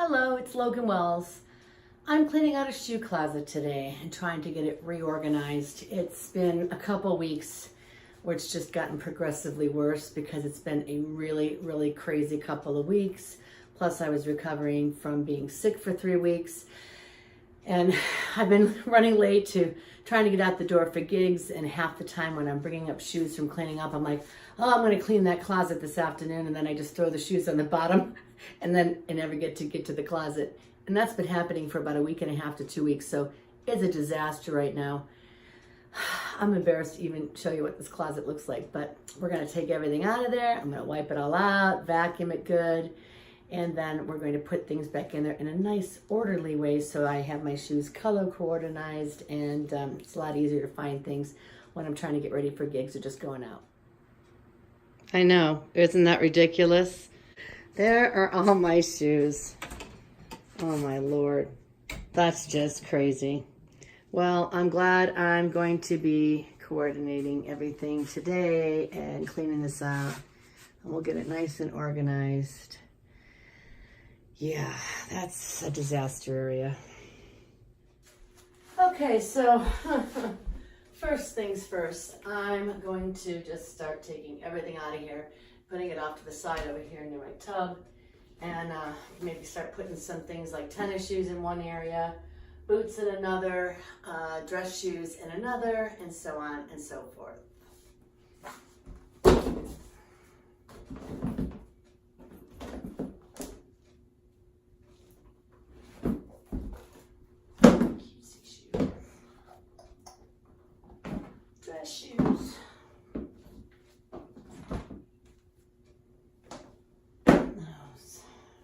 Hello, it's Logan Wells. I'm cleaning out a shoe closet today and trying to get it reorganized. It's been a couple weeks where it's just gotten progressively worse because it's been a really crazy couple of weeks. Plus I was recovering from being sick for 3 weeks. And I've been running late to trying to get out the door for gigs, and half the time when I'm bringing up shoes from cleaning up, I'm like, oh, I'm gonna clean that closet this afternoon, and then I just throw the shoes on the bottom, and then I never get to the closet. And that's been happening for about a week and a half to 2 weeks, so it's a disaster right now. I'm embarrassed to even show you what this closet looks like, but we're gonna take everything out of there. I'm gonna wipe it all out, vacuum it good, and then we're going to put things back in there in a nice orderly way so I have my shoes color coordinated, and it's a lot easier to find things when I'm trying to get ready for gigs or just going out. I know, isn't that ridiculous? There are all my shoes. Oh my Lord, that's just crazy. Well, I'm glad I'm going to be coordinating everything today and cleaning this out, and we'll get it nice and organized. Yeah, that's a disaster area. Okay, so first things first, I'm going to just start taking everything out of here, putting it off to the side over here near my tub, and maybe start putting some things like tennis shoes in one area, boots in another, dress shoes in another, and so on and so forth. Shoes.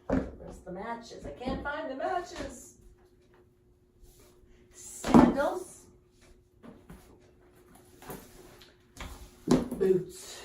Where's the matches? I can't find the matches. Sandals. Boots.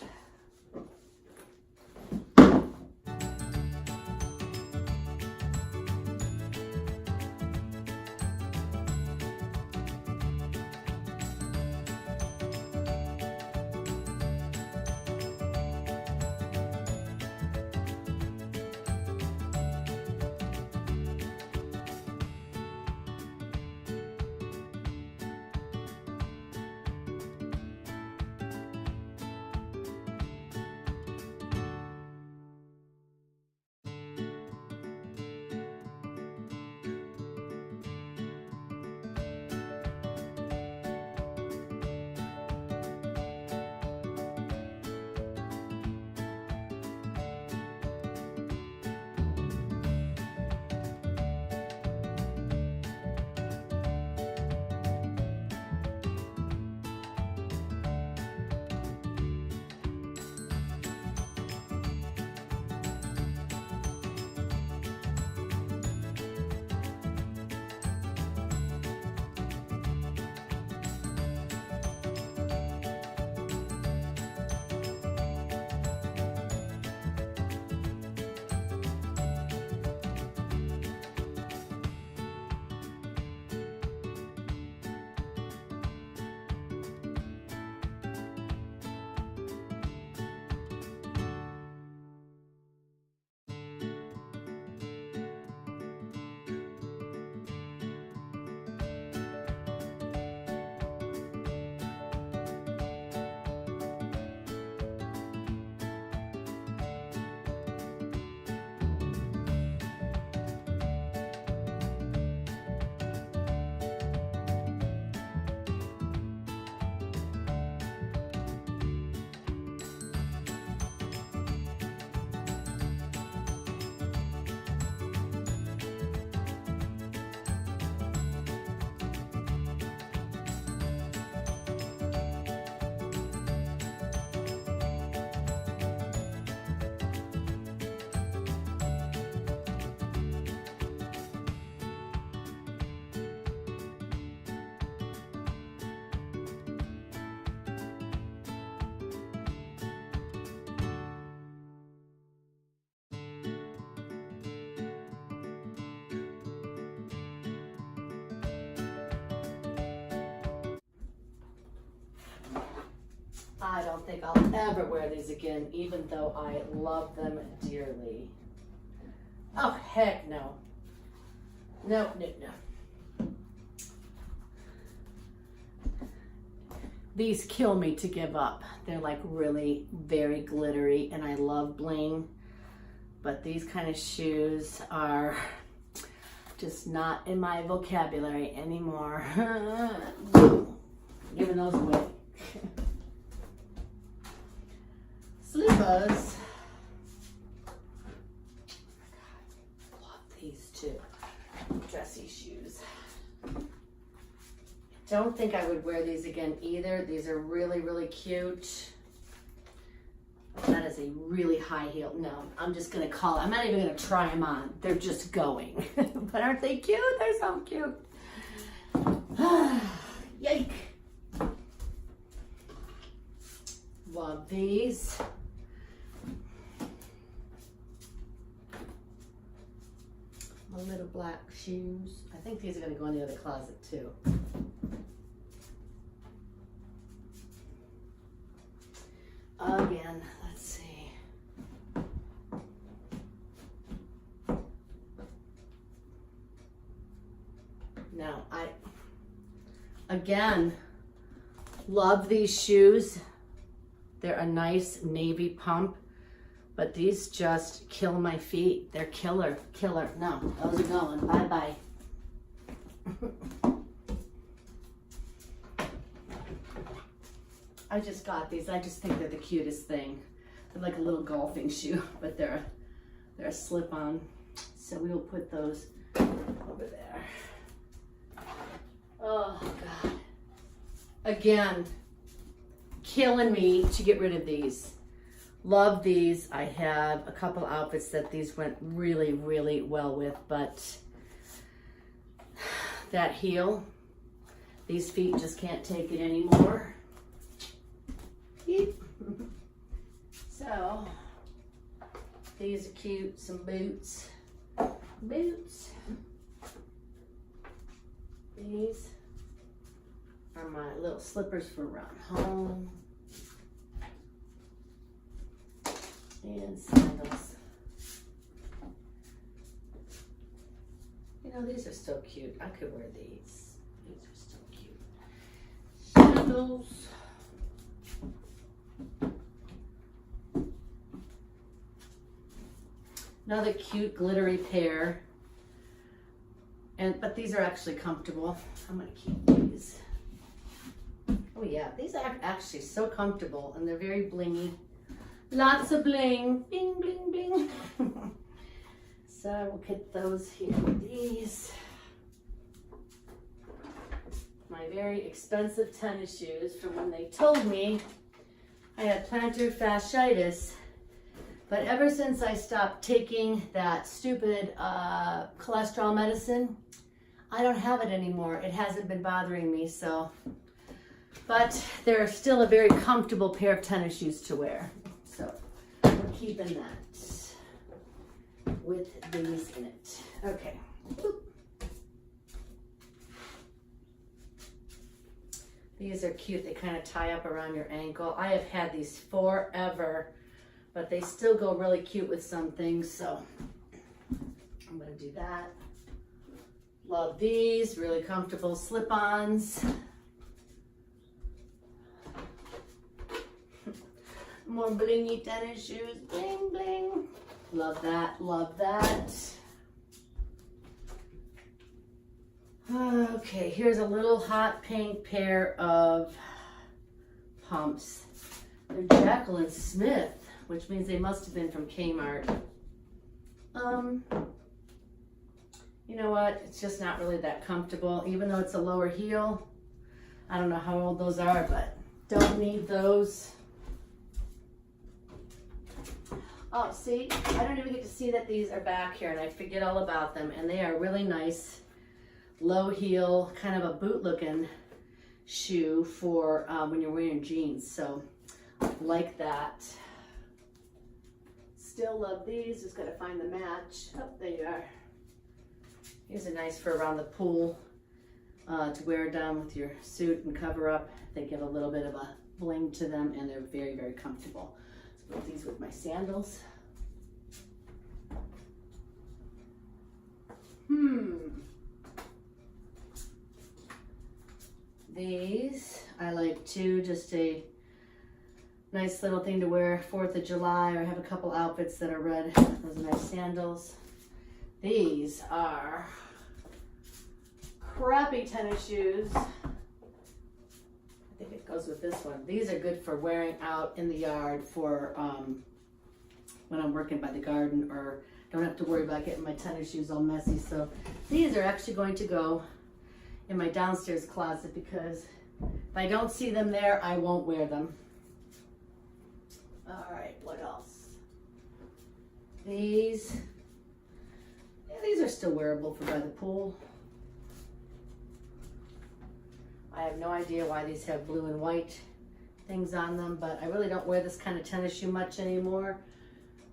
I don't think I'll ever wear these again, even though I love them dearly. Oh, heck no. No, no, no. These kill me to give up. They're like really very glittery and I love bling. But these kind of shoes are just not in my vocabulary anymore. Giving those away. Slippers. Love these too. Dressy shoes. Don't think I would wear these again either. These are really, really cute. That is a really high heel. No, I'm just gonna call it. I'm not even gonna try them on. They're just going. But aren't they cute? They're so cute. Yike. Love these. My little black shoes. I think these are gonna go in the other closet too. Again, let's see. Now, again, love these shoes. They're a nice navy pump, but these just kill my feet. They're killer. No, those are going. Bye-bye. I just got these. I just think they're the cutest thing. They're like a little golfing shoe, but they're a slip-on. So we will put those over there. Oh God. Again, killing me to get rid of these. Love these. I have a couple outfits that these went really, really well with, but that heel, these feet just can't take it anymore. So, these are cute, some boots. These are my little slippers for around home. And sandals. You know, these are so cute. I could wear these. These are so cute. Sandals. Another cute glittery pair. But these are actually comfortable. I'm gonna keep these. Oh yeah, these are actually so comfortable and they're very blingy. Lots of bling, bling, bling, bling. So I will get those here with these. My very expensive tennis shoes from when they told me I had plantar fasciitis. But ever since I stopped taking that stupid cholesterol medicine, I don't have it anymore. It hasn't been bothering me, so. But they're still a very comfortable pair of tennis shoes to wear. So we're keeping that with these in it. Okay. Oop. These are cute. They kind of tie up around your ankle. I have had these forever, but they still go really cute with some things, so I'm gonna do that. Love these, really comfortable slip-ons. More blingy tennis shoes, bling, bling. Love that, love that. Okay, here's a little hot pink pair of pumps. They're Jacqueline Smith, which means they must have been from Kmart. You know what? It's just not really that comfortable, even though it's a lower heel. I don't know how old those are, but don't need those. Oh, see, I don't even get to see that these are back here, and I forget all about them, and they are really nice, low heel, kind of a boot-looking shoe for when you're wearing jeans, so like that. Still love these, just gotta find the match. Oh, there you are. These are nice for around the pool to wear down with your suit and cover up. They give a little bit of a bling to them, and they're very, very comfortable. Let's put these with my sandals. These I like too, just a nice little thing to wear 4th of July, or I have a couple outfits that are red. Those are nice sandals. These are crappy tennis shoes. I think it goes with this one. These are good for wearing out in the yard for when I'm working by the garden, or don't have to worry about getting my tennis shoes all messy. So these are actually going to go in my downstairs closet, because if I don't see them there, I won't wear them. All right, what else? These are still wearable for by the pool. I have no idea why these have blue and white things on them, but I really don't wear this kind of tennis shoe much anymore.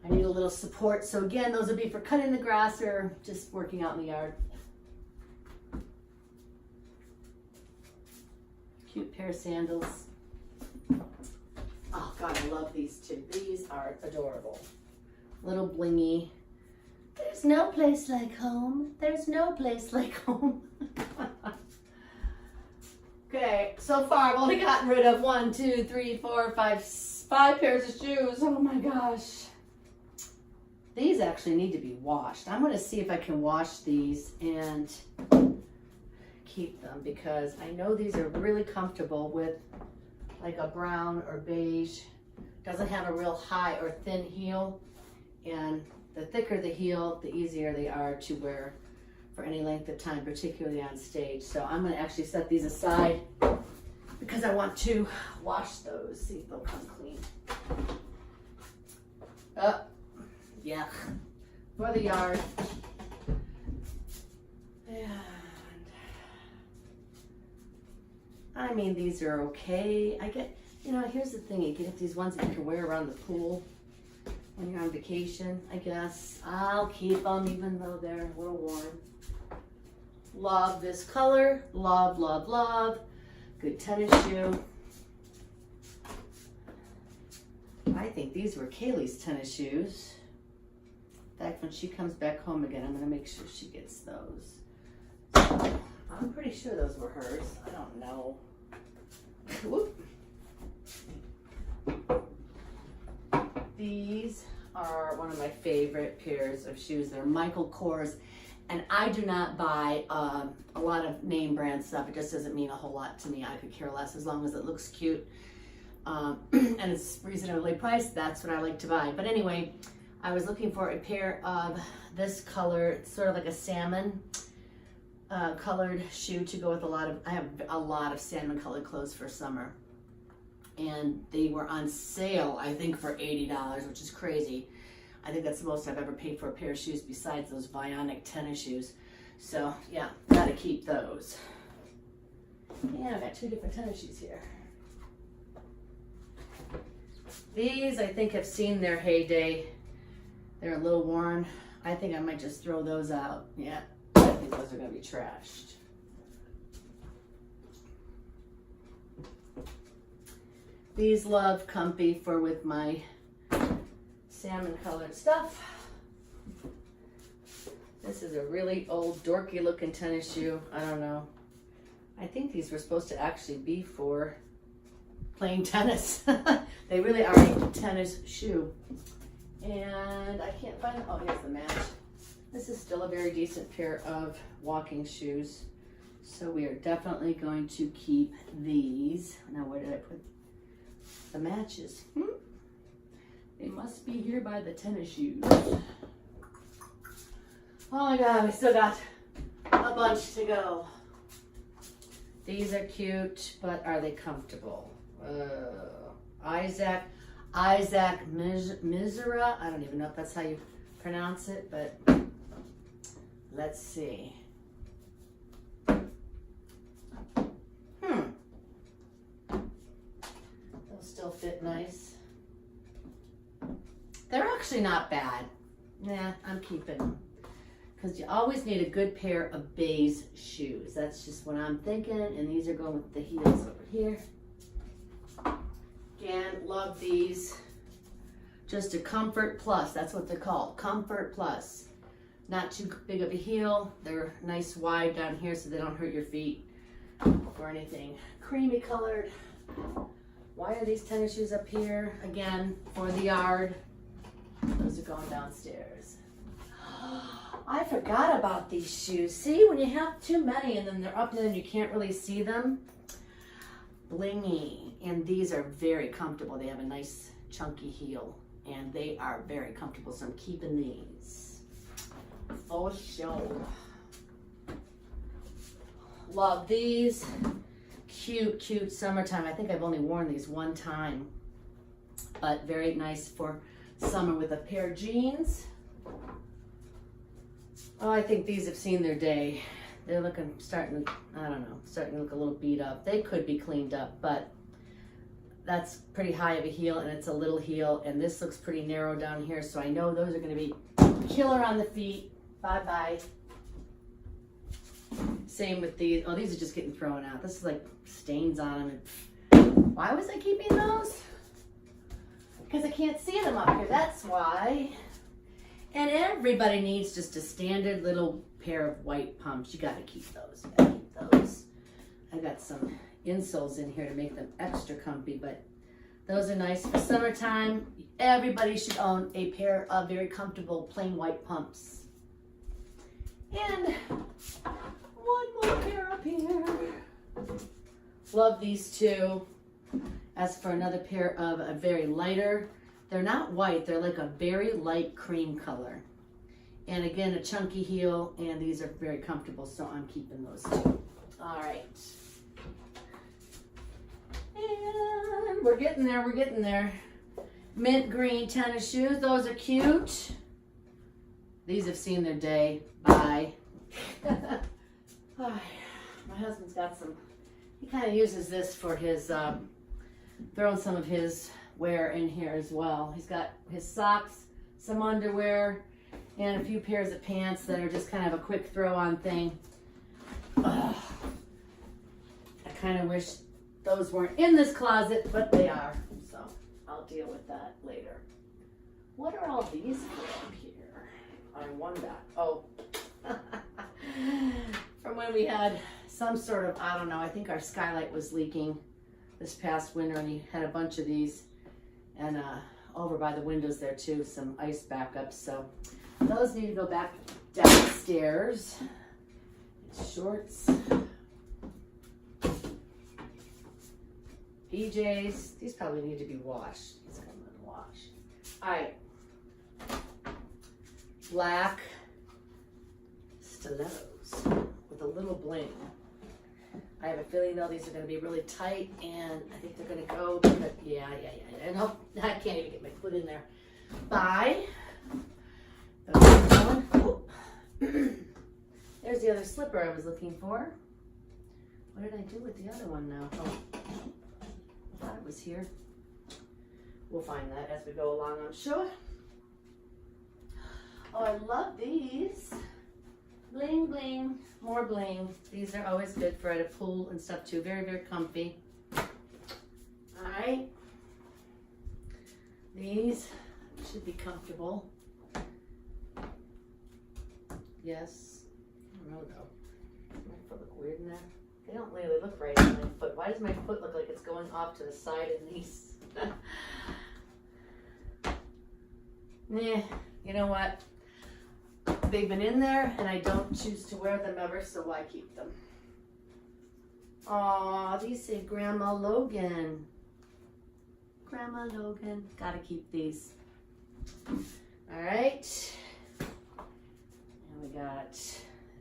I need a little support. So again, those would be for cutting the grass or just working out in the yard. Cute pair of sandals. Oh God, I love these too. These are adorable. Little blingy. There's no place like home. There's no place like home. Okay, so far I've only gotten rid of 1, 2, 3, 4, 5 pairs of shoes. Oh my gosh. These actually need to be washed. I'm going to see if I can wash these and keep them, because I know these are really comfortable with like a brown or beige. Doesn't have a real high or thin heel, and the thicker the heel, the easier they are to wear for any length of time, particularly on stage. So I'm going to actually set these aside because I want to wash those, see if they'll come clean. Yeah, for the yard. And I mean, these are okay. I get, here's the thing, you get these ones that you can wear around the pool when you're on vacation, I guess. I'll keep them even though they're a little worn. Love this color. Love, love, love. Good tennis shoe. I think these were Kaylee's tennis shoes. In fact, when she comes back home again, I'm going to make sure she gets those. I'm pretty sure those were hers. I don't know. Whoop. These are one of my favorite pairs of shoes. They're Michael Kors, and I do not buy a lot of name brand stuff. It just doesn't mean a whole lot to me. I could care less as long as it looks cute and it's reasonably priced. That's what I like to buy. But anyway, I was looking for a pair of this color. It's sort of like a salmon colored shoe to go with I have a lot of salmon colored clothes for summer. And they were on sale, I think, for $80, which is crazy. I think that's the most I've ever paid for a pair of shoes besides those Bionic tennis shoes. So yeah, gotta keep those. Yeah, I got 2 different tennis shoes here. These, I think, have seen their heyday. They're a little worn. I think I might just throw those out. Yeah, I think those are gonna be trashed. These love comfy for with my salmon colored stuff. This is a really old dorky looking tennis shoe. I don't know. I think these were supposed to actually be for playing tennis. They really are a tennis shoe. And I can't find them. Oh, here's the match. This is still a very decent pair of walking shoes. So we are definitely going to keep these. Now, where did I put the matches? They must be here by the tennis shoes. Oh my God, we still got a bunch to go. These are cute, but are they comfortable? Isaac Mizrahi. I don't even know if that's how you pronounce it, but let's see. They'll still fit nice. They're actually not bad. Nah, I'm keeping them. Because you always need a good pair of beige shoes. That's just what I'm thinking. And these are going with the heels over here. Again, love these. Just a comfort plus. That's what they're called. Comfort plus. Not too big of a heel. They're nice wide down here so they don't hurt your feet. for anything creamy colored. Why are these tennis shoes up here? Again, for the yard. Those are going downstairs. I forgot about these shoes. See, when you have too many and then they're up there and you can't really see them. Blingy. And these are very comfortable. They have a nice chunky heel and they are very comfortable. So I'm keeping these. For sure. Love these. Cute, cute summertime. I think I've only worn these one time, but very nice for summer with a pair of jeans. Oh, I think these have seen their day. They're looking, starting to look a little beat up. They could be cleaned up, but that's pretty high of a heel and it's a little heel and this looks pretty narrow down here. So I know those are gonna be killer on the feet. Bye-bye. Same with these. Oh, these are just getting thrown out. This is like stains on them. And why was I keeping those? Because I can't see them up here. That's why. And everybody needs just a standard little pair of white pumps. You got to keep those. You got to keep those. I got some insoles in here to make them extra comfy, but those are nice for summertime. Everybody should own a pair of very comfortable plain white pumps. And one more pair up here. Love these two. As for another pair of a very lighter, they're not white, they're like a very light cream color. And again, a chunky heel, and these are very comfortable, so I'm keeping those too. All right. And we're getting there, we're getting there. Mint green tennis shoes, those are cute. These have seen their day. Bye. My husband's got some, he kind of uses this for his, throwing some of his wear in here as well. He's got his socks, some underwear, and a few pairs of pants that are just kind of a quick throw on thing. I kind of wish those weren't in this closet, but they are. So I'll deal with that later. What are all these for up here? I wonder. Oh. From when we had some sort of, I don't know, I think our skylight was leaking this past winter and he had a bunch of these, and over by the windows there too, some ice backups. So those need to go back downstairs. Shorts. PJs. These probably need to be washed. These come unwashed. All right. Black stilettos with a little bling. I have a feeling though these are going to be really tight, and I think they're going to go. But yeah. No, I can't even get my foot in there. Bye. There's the other slipper I was looking for. What did I do with the other one now? Oh, I thought it was here. We'll find that as we go along, I'm sure. Oh, I love these. Bling, bling, more bling. These are always good for at a pool and stuff too. Very, very comfy. All right. These should be comfortable. Yes. I don't know though. Does my foot look weird in there? They don't really look right on my foot. Why does my foot look like it's going off to the side in these? Nah, you know what? They've been in there and I don't choose to wear them ever, so why keep them? Aw, these say Grandma Logan. Grandma Logan. Gotta keep these. All right. And we got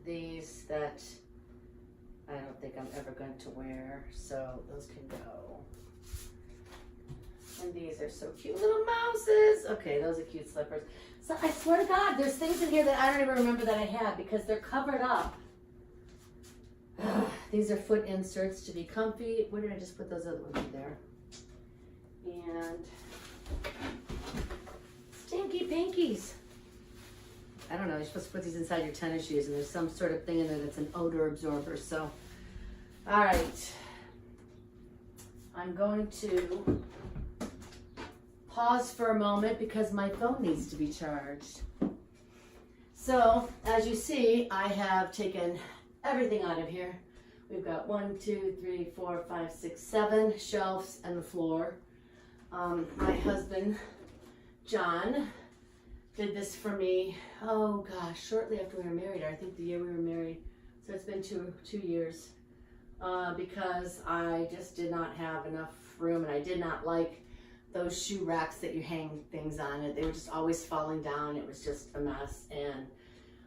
these that I don't think I'm ever going to wear, so those can go. And these are so cute, little mouses. Okay, those are cute slippers. So I swear to God, there's things in here that I don't even remember that I had because they're covered up. These are foot inserts to be comfy. Where did I just put those other ones in there? And stinky pinkies. I don't know, you're supposed to put these inside your tennis shoes and there's some sort of thing in there that's an odor absorber. So, all right. I'm going to pause for a moment because my phone needs to be charged. So, as you see, I have taken everything out of here. We've got 1, 2, 3, 4, 5, 6, 7 shelves and the floor. My husband, John, did this for me, oh gosh, shortly after we were married, I think the year we were married. So it's been two years, because I just did not have enough room, and I did not like those shoe racks that you hang things on it. They were just always falling down. It was just a mess, and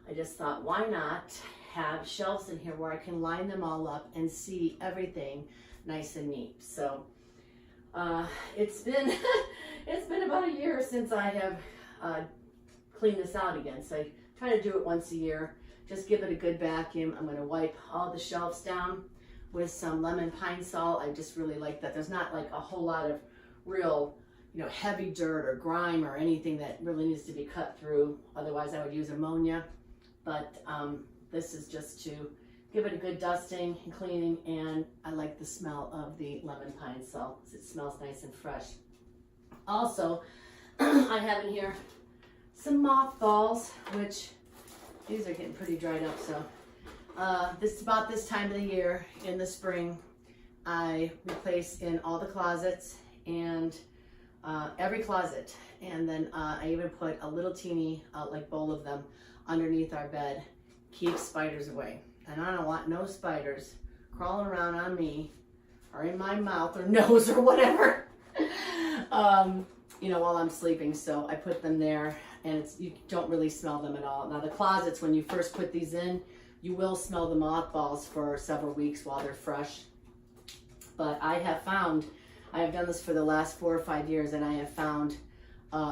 I just thought, why not have shelves in here where I can line them all up and see everything nice and neat. So it's been it's been about a year since I have cleaned this out again. So I try to do it once a year. Just give it a good vacuum. I'm going to wipe all the shelves down with some lemon pine salt. I just really like that. There's not like a whole lot of real, heavy dirt or grime or anything that really needs to be cut through. Otherwise I would use ammonia. But this is just to give it a good dusting and cleaning, and I like the smell of the lemon pine salt because it smells nice and fresh. Also, I have in here some mothballs, which these are getting pretty dried up. So this is about this time of the year in the spring. I replace in all the closets and every closet, and then I even put a little teeny like bowl of them underneath our bed. Keep spiders away, and I don't want no spiders crawling around on me or in my mouth or nose or whatever while I'm sleeping. So I put them there, and you don't really smell them at all. Now the closets, when you first put these in, you will smell the mothballs for several weeks while they're fresh. But I have done this for the last 4 or 5 years, and I have found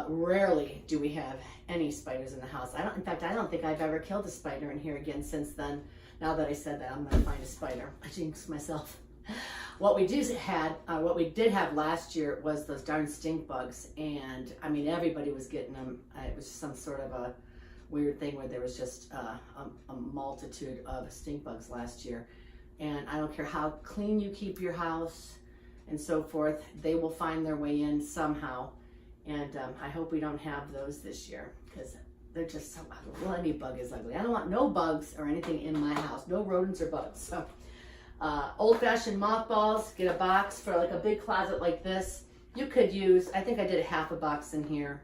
rarely do we have any spiders in the house. In fact, I don't think I've ever killed a spider in here again since then. Now that I said that, I'm going to find a spider. I jinxed myself. What we did have last year was those darn stink bugs, and I mean everybody was getting them. It was some sort of a weird thing where there was just a multitude of stink bugs last year. And I don't care how clean you keep your house and so forth, they will find their way in somehow. And I hope we don't have those this year, because they're just so ugly. Well, any bug is ugly. I don't want no bugs or anything in my house, no rodents or bugs. So old-fashioned mothballs, get a box for like a big closet like this. You could use, I think I did a half a box in here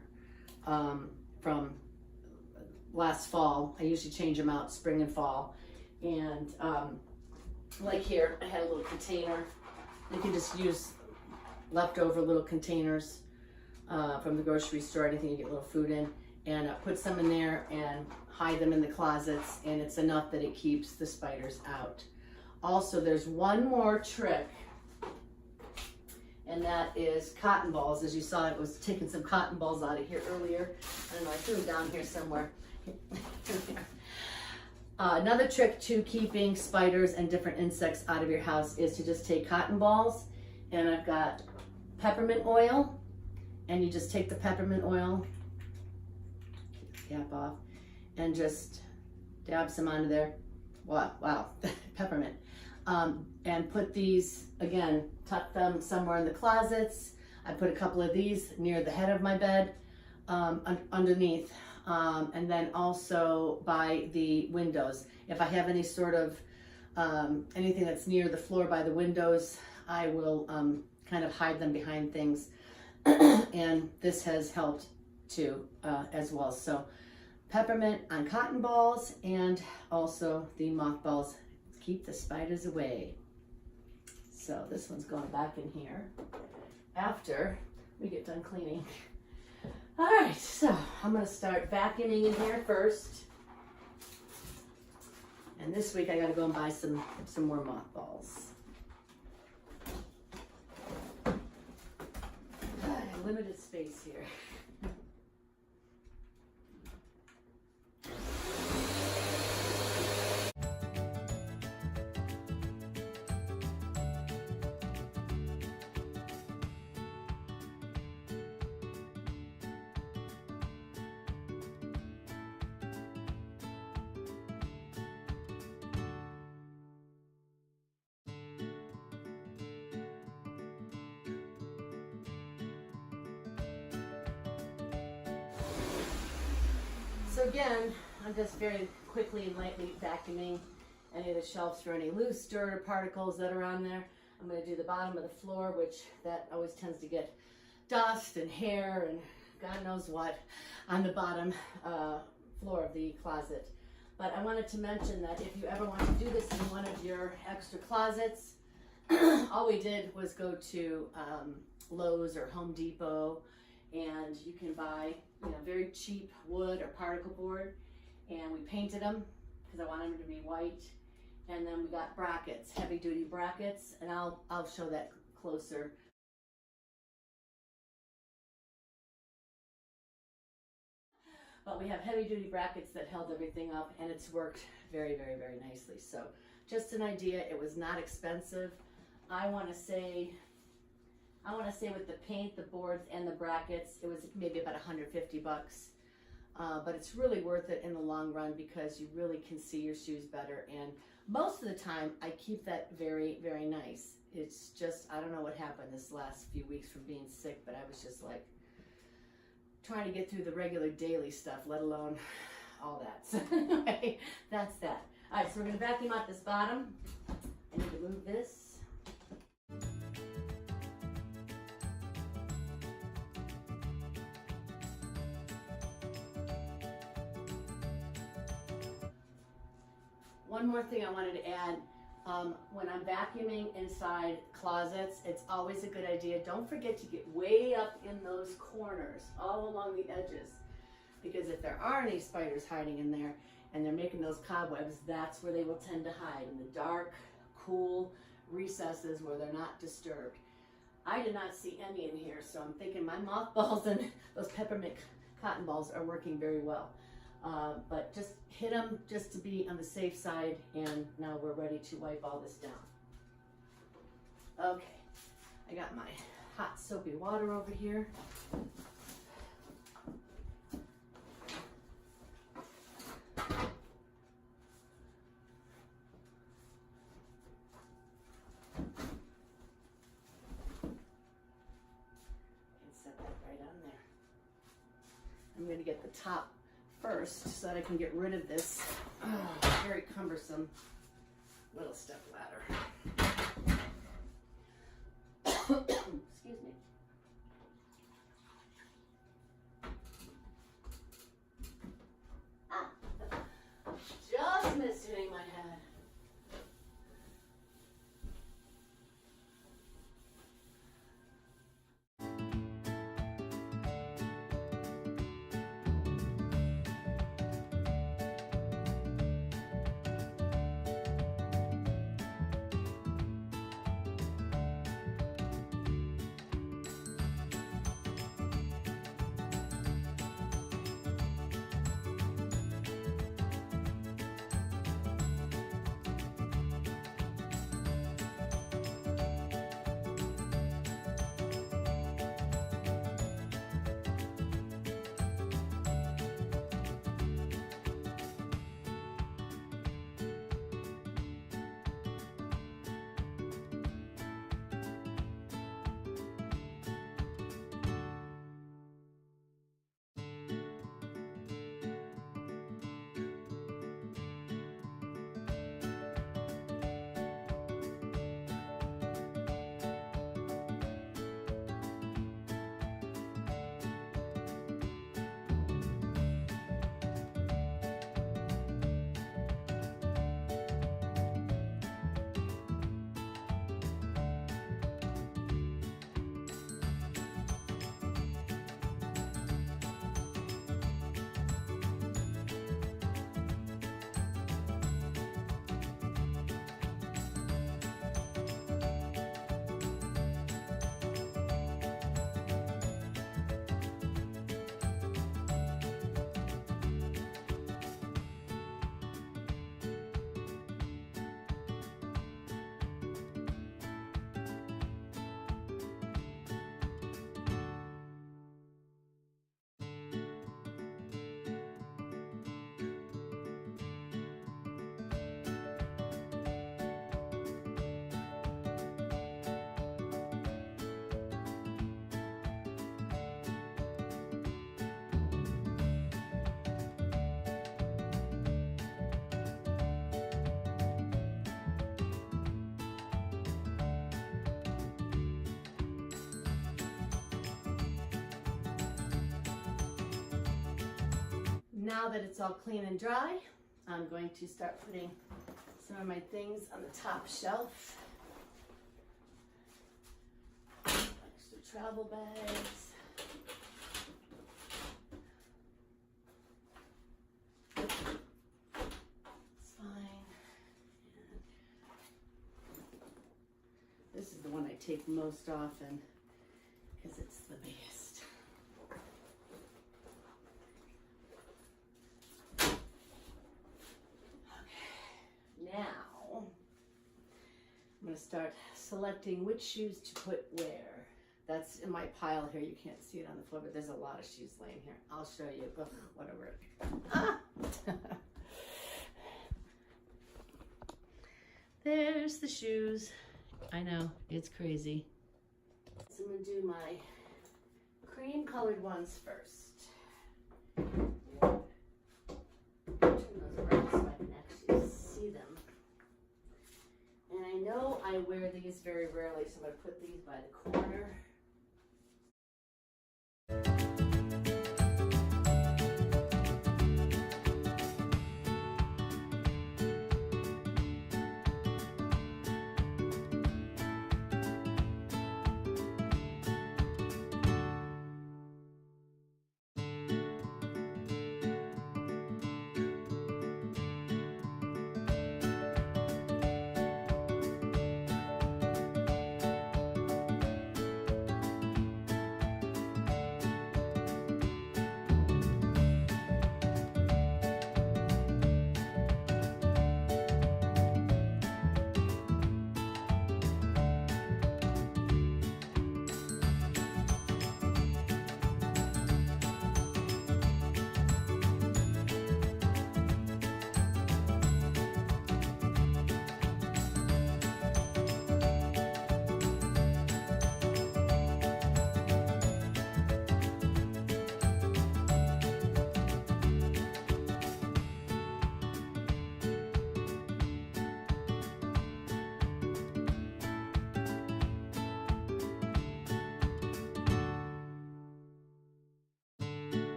from last fall. I usually change them out spring and fall. And like here, I had a little container. You can just use leftover little containers from the grocery store, anything you get a little food in, and put some in there and hide them in the closets, and it's enough that it keeps the spiders out. Also, there's one more trick, and that is cotton balls. As you saw, I was taking some cotton balls out of here earlier. I don't know, I threw them down here somewhere. Another trick to keeping spiders and different insects out of your house is to just take cotton balls, and I've got peppermint oil, and you just take the peppermint oil, keep the cap off, and just dab some onto there. Wow, peppermint. And put these, again, tuck them somewhere in the closets. I put a couple of these near the head of my bed, underneath, and then also by the windows. If I have any sort of, anything that's near the floor by the windows, I will kind of hide them behind things. And this has helped too, as well. So peppermint on cotton balls, and also the mothballs keep the spiders away. So this one's going back in here after we get done cleaning. All right, so I'm going to start vacuuming in here first. And this week I got to go and buy some more mothballs. Limited space here. So again, I'm just very quickly and lightly vacuuming, any of the shelves for any loose dirt or particles that are on there. I'm going to do the bottom of the floor, which that always tends to get dust and hair and God knows what on the bottom floor of the closet. But I wanted to mention that if you ever want to do this in one of your extra closets, all we did was go to Lowe's or Home Depot, and you can buy, you know, very cheap wood or particle board, and we painted them because I wanted them to be white. And then we got brackets, heavy duty brackets, and I'll show that closer. But we have heavy duty brackets that held everything up, and it's worked very, very, very nicely. So just an idea, it was not expensive. I want to say with the paint, the boards, and the brackets, it was maybe about 150 bucks. But it's really worth it in the long run because you really can see your shoes better. And most of the time, I keep that very, very nice. It's just, I don't know what happened this last few weeks from being sick, but I was just like trying to get through the regular daily stuff, let alone all that. So anyway, that's that. All right, so we're going to vacuum out this bottom. I need to move this. One more thing I wanted to add, when I'm vacuuming inside closets, it's always a good idea. Don't forget to get way up in those corners, all along the edges, because if there are any spiders hiding in there and they're making those cobwebs, that's where they will tend to hide, in the dark, cool recesses where they're not disturbed. I did not see any in here, so I'm thinking my mothballs and those peppermint cotton balls are working very well. But just hit them just to be on the safe side, and now we're ready to wipe all this down. Okay, I got my hot soapy water over here. Set that right on there. I'm going to get the top first so that I can get rid of this very cumbersome little step ladder. Excuse me. Ah, just missed hitting my head. Now that it's all clean and dry, I'm going to start putting some of my things on the top shelf. Extra travel bags. It's fine. And this is the one I take most often because it's the biggest. Okay, now I'm going to start selecting which shoes to put where. That's in my pile here. You can't see it on the floor, but there's a lot of shoes laying here. I'll show you. Ugh, whatever. Ah! There's the shoes. I know, it's crazy. So I'm going to do my cream colored ones first. Turn those around so I can actually see them. And I know I wear these very rarely, so I'm going to put these by the corner.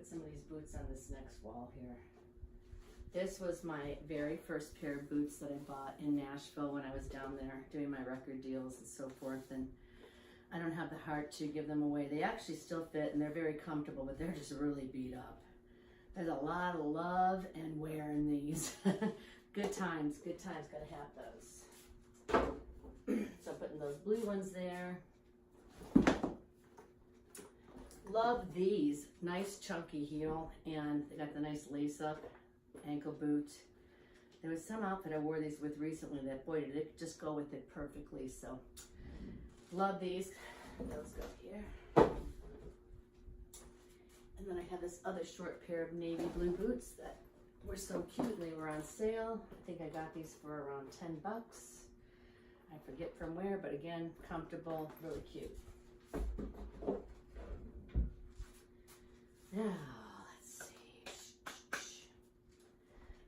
Some of these boots on this next wall here. This was my very first pair of boots that I bought in Nashville when I was down there doing my record deals and so forth, and I don't have the heart to give them away. They actually still fit and they're very comfortable, but they're just really beat up. There's a lot of love and wear in these. Good times, gotta have those. So putting those blue ones there. Love these. Nice chunky heel, and they got the nice lace up ankle boot. There was some outfit I wore these with recently that, boy, did it just go with it perfectly. So love these. Those go here. And then I have this other short pair of navy blue boots that were so cute. They were on sale. I think I got these for around 10 bucks. I forget from where, but again, comfortable, really cute. Now, let's see.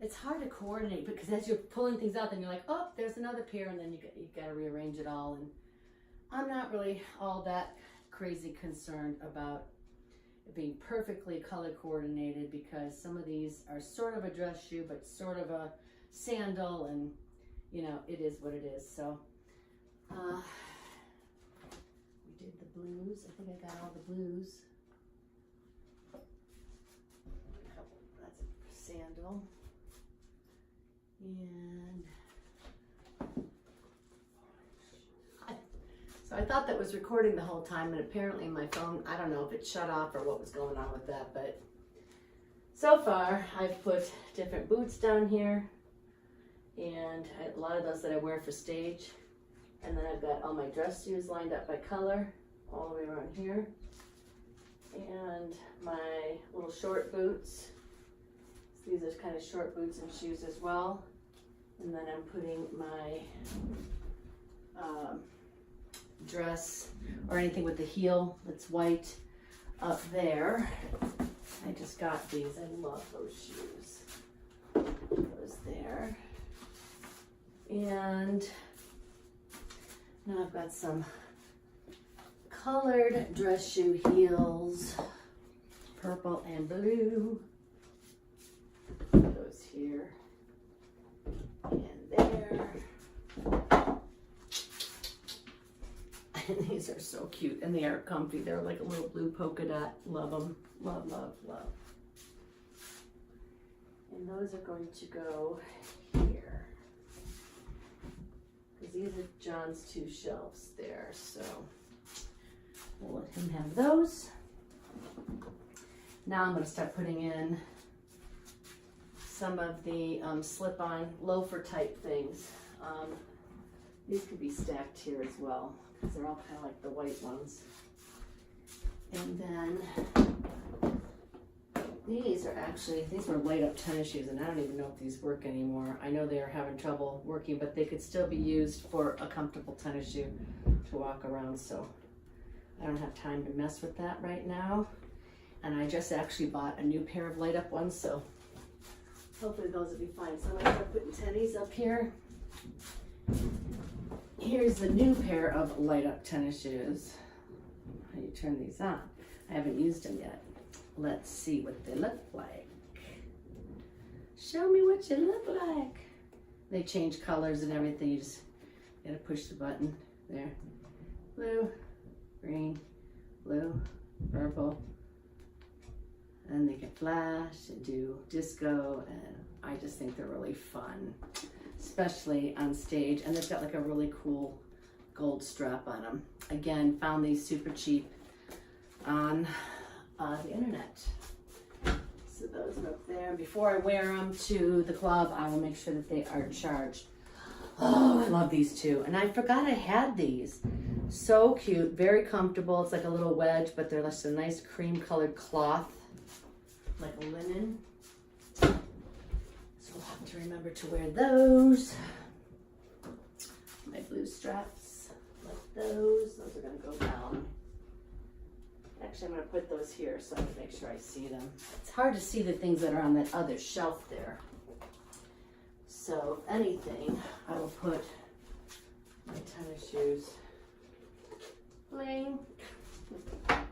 It's hard to coordinate because as you're pulling things out, then you're like, oh, there's another pair, and then you got to rearrange it all. And I'm not really all that crazy concerned about it being perfectly color coordinated because some of these are sort of a dress shoe, but sort of a sandal, and you know, it is what it is. So we did the blues. I think I got all the blues. Sandal, and so I thought that was recording the whole time, and apparently my phone, I don't know if it shut off or what was going on with that, but so far I've put different boots down here, and a lot of those that I wear for stage, and then I've got all my dress shoes lined up by color all the way around here, and my little short boots. These are kind of short boots and shoes as well. And then I'm putting my dress or anything with the heel that's white up there. I just got these. I love those shoes. Those there. And now I've got some colored dress shoe heels, purple and blue. Put those here and there. And these are so cute, and they are comfy. They're like a little blue polka dot. Love them. Love, love, love. And those are going to go here, because these are John's 2 shelves there, so we'll let him have those. Now I'm going to start putting in some of the slip-on loafer type things. These could be stacked here as well, because they're all kind of like the white ones. And then these were light up tennis shoes, and I don't even know if these work anymore. I know they are having trouble working, but they could still be used for a comfortable tennis shoe to walk around, so I don't have time to mess with that right now. And I just actually bought a new pair of light up ones, so hopefully those will be fine. So I'm gonna start putting tennies up here. Here's the new pair of light up tennis shoes. How you turn these on? I haven't used them yet. Let's see what they look like. Show me what you look like. They change colors and everything. You just gotta push the button there. Blue, green, blue, purple. And they can flash and do disco, and I just think they're really fun, especially on stage. And they've got like a really cool gold strap on them. Again, found these super cheap on the internet. So those are up there. Before I wear them to the club, I will make sure that they are charged. Oh, I love these too. And I forgot I had these. So cute, very comfortable. It's like a little wedge, but they're just a nice cream colored cloth, like a linen. So I'll have to remember to wear those. My blue straps, like those. Those are gonna go down. Actually, I'm gonna put those here so I can make sure I see them. It's hard to see the things that are on that other shelf there. So if anything, I will put my tennis shoes. Bling. And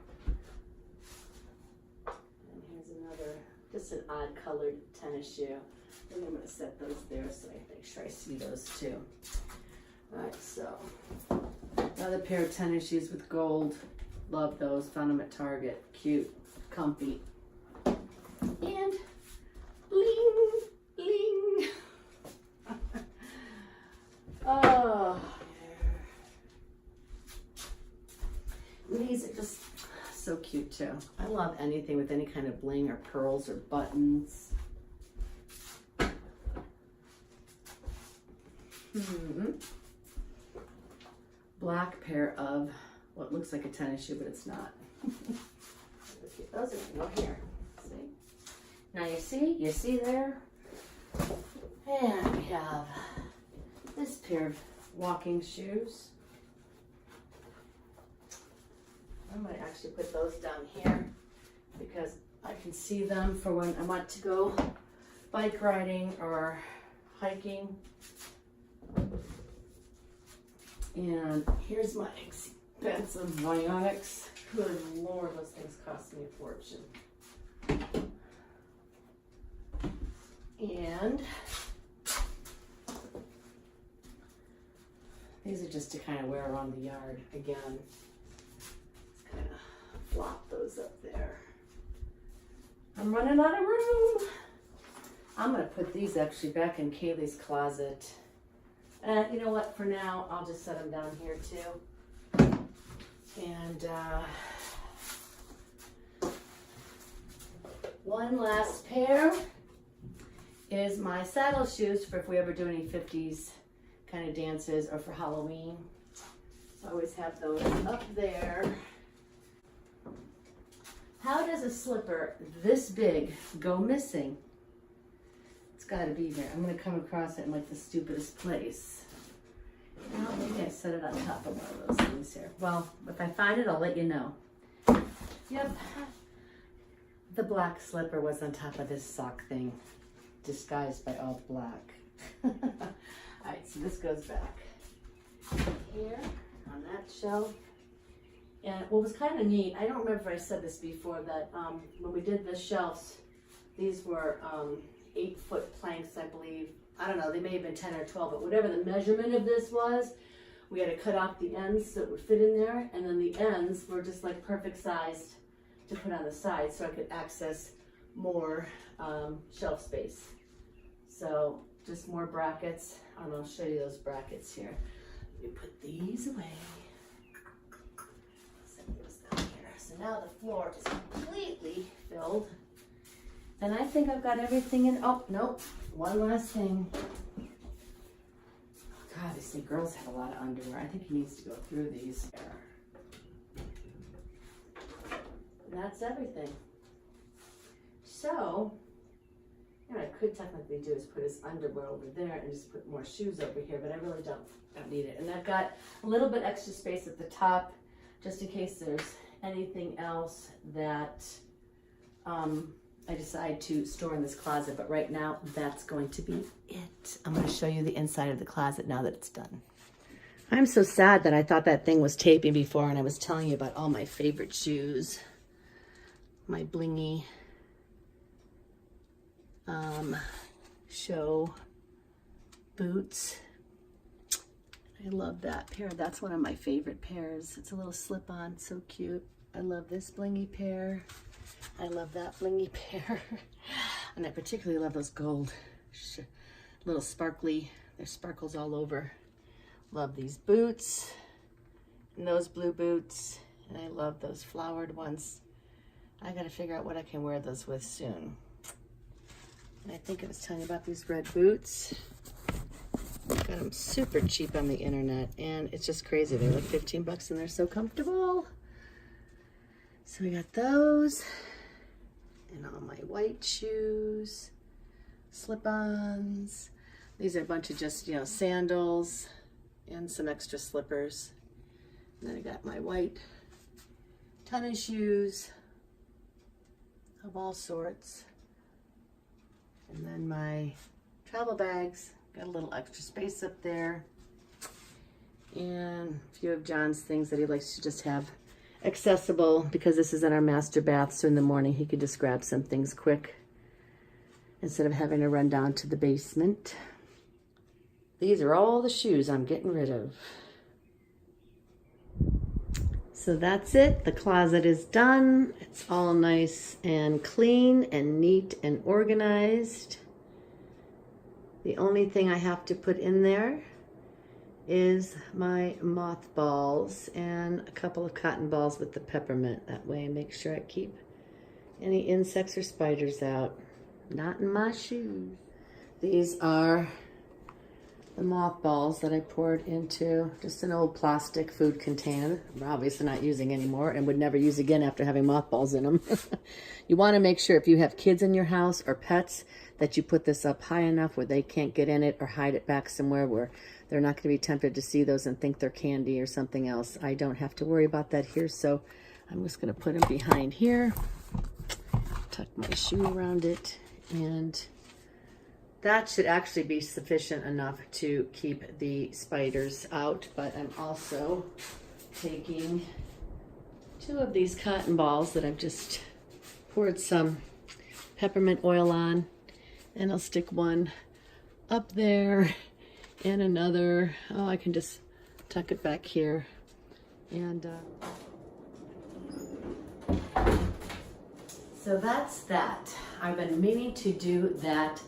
here's another, just an odd colored tennis shoe. And I'm gonna set those there so I make sure I see those too. All right, so another pair of tennis shoes with gold. Love those, found them at Target. Cute, comfy. And bling, bling. Oh, these are just so cute too. I love anything with any kind of bling or pearls or buttons. Black pair of what looks like a tennis shoe, but it's not. Those are gonna go here. See? Now you see there? And we have this pair of walking shoes. I might actually put those down here because I can see them for when I want to go bike riding or hiking. And here's my expensive Vionics. Good Lord, those things cost me a fortune. And these are just to kind of wear around the yard. Again, just kind of flop those up there. I'm running out of room. I'm going to put these actually back in Kaylee's closet. You know what, for now, I'll just set them down here too. And one last pair is my saddle shoes for if we ever do any 50s kind of dances or for Halloween. So I always have those up there. How does a slipper this big go missing? It's got to be there. I'm going to come across it in like the stupidest place. Well, maybe I set it on top of one of those things here. Well, if I find it, I'll let you know. Yep. The black slipper was on top of this sock thing, disguised by all black. All right, so this goes back here on that shelf. And what was kind of neat, I don't remember if I said this before, that when we did the shelves, these were 8-foot planks, I believe. I don't know, they may have been 10 or 12, but whatever the measurement of this was, we had to cut off the ends so it would fit in there, and then the ends were just like perfect sized to put on the side so I could access more shelf space. So just more brackets, and I'll show you those brackets here. Let me put these away. Set those down here. So now the floor is completely filled. And I think I've got everything in. Oh, nope. One last thing. God, they say girls have a lot of underwear. I think he needs to go through these. And that's everything. So, what I could technically do is put his underwear over there and just put more shoes over here, but I really don't need it. And I've got a little bit extra space at the top, just in case there's anything else that I decide to store in this closet, but right now that's going to be it. I'm going to show you the inside of the closet now that it's done. I'm so sad that I thought that thing was taping before, and I was telling you about all my favorite shoes. My blingy show boots. I love that pair. That's one of my favorite pairs. It's a little slip-on, so cute. I love this blingy pair. I love that blingy pair. And I particularly love those gold, little sparkly, there's sparkles all over. Love these boots and those blue boots. And I love those flowered ones. I gotta figure out what I can wear those with soon. And I think I was telling you about these red boots. Got them super cheap on the internet, and it's just crazy. They're like 15 bucks and they're so comfortable. So we got those, and all my white shoes, slip-ons. These are a bunch of just, sandals and some extra slippers. And then I got my white tennis shoes of all sorts. And then my travel bags. Got a little extra space up there. And a few of John's things that he likes to just have accessible, because this is in our master bath, so in the morning he could just grab some things quick instead of having to run down to the basement. These are all the shoes I'm getting rid of. So that's it. The closet is done. It's all nice and clean and neat and organized. The only thing I have to put in there is my mothballs and a couple of cotton balls with the peppermint. That way I make sure I keep any insects or spiders out. Not in my shoes. These are the mothballs that I poured into just an old plastic food container. I'm obviously not using anymore and would never use again after having mothballs in them. You want to make sure if you have kids in your house or pets that you put this up high enough where they can't get in it, or hide it back somewhere where they're not going to be tempted to see those and think they're candy or something else. I don't have to worry about that here, so I'm just going to put them behind here, tuck my shoe around it, and that should actually be sufficient enough to keep the spiders out. But I'm also taking 2 of these cotton balls that I've just poured some peppermint oil on, and I'll stick one up there and another. Oh, I can just tuck it back here. And so that's that. I've been meaning to do that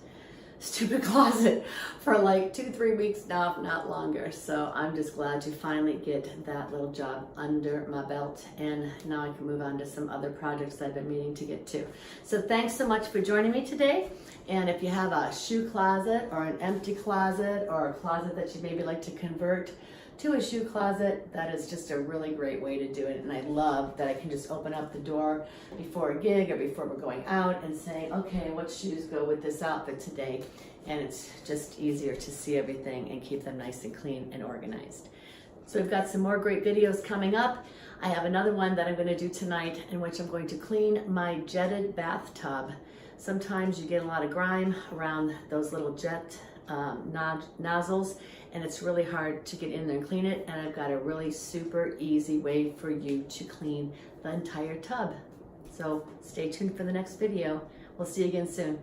stupid closet for like 2-3 weeks now, if not longer. So I'm just glad to finally get that little job under my belt, and now I can move on to some other projects I've been meaning to get to. So thanks so much for joining me today. And if you have a shoe closet or an empty closet, or a closet that you maybe like to convert to a shoe closet, that is just a really great way to do it. And I love that I can just open up the door before a gig or before we're going out and say, okay, what shoes go with this outfit today? And it's just easier to see everything and keep them nice and clean and organized. So we've got some more great videos coming up. I have another one that I'm going to do tonight in which I'm going to clean my jetted bathtub. Sometimes you get a lot of grime around those little jet nozzles, and it's really hard to get in there and clean it. And I've got a really super easy way for you to clean the entire tub. So stay tuned for the next video. We'll see you again soon.